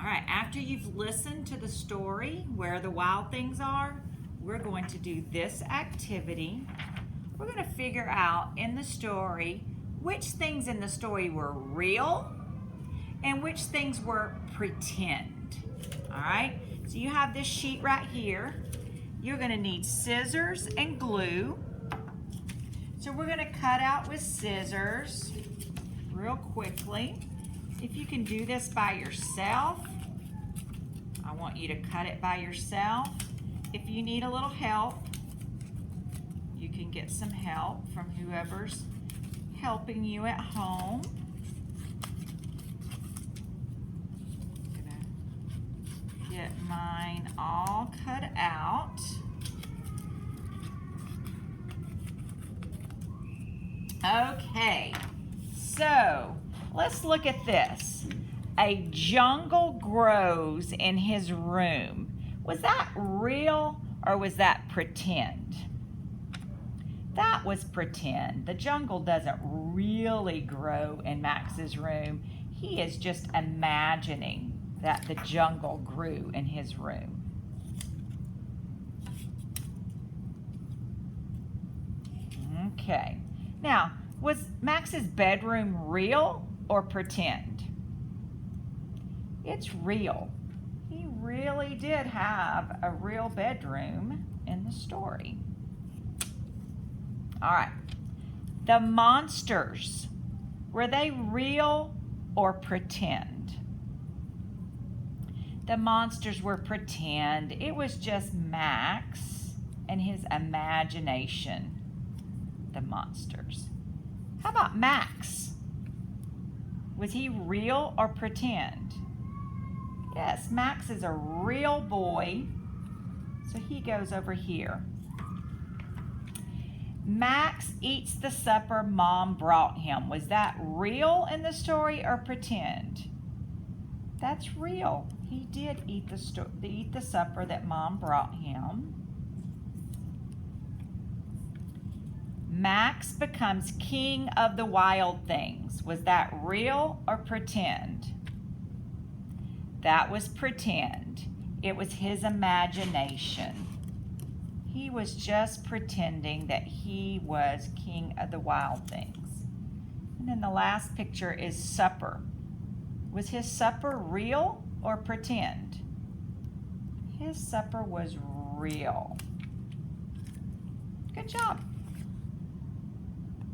All right, after you've listened to the story, Where the Wild Things Are, we're going to do this activity. We're going to figure out in the story which things in the story were real and which things were pretend. All right, so you have this sheet right here. You're going to need scissors and glue. So we're going to cut out with scissors real quickly. If you can do this by yourself, I want you to cut it by yourself. If you need a little help, you can get some help from whoever's helping you at home. I'm gonna get mine all cut out. Okay, so let's look at this. A jungle grows in his room. Was that real or was that pretend? That was pretend. The jungle doesn't really grow in Max's room. He is just imagining that the jungle grew in his room. Okay. Now, was Max's bedroom real or pretend? It's real. He really did have a real bedroom in the story. All right. The monsters, were they real or pretend? The monsters were pretend. It was just Max and his imagination. The monsters. How about Max? Was he real or pretend? Yes, Max is a real boy, so he goes over here. Max eats the supper Mom brought him. Was that real in the story or pretend? That's real. He did eat the supper that Mom brought him. Max becomes king of the wild things. Was that real or pretend? That was pretend. It was his imagination. He was just pretending that he was king of the wild things. And then the last picture is supper. Was his supper real or pretend? His supper was real. Good job.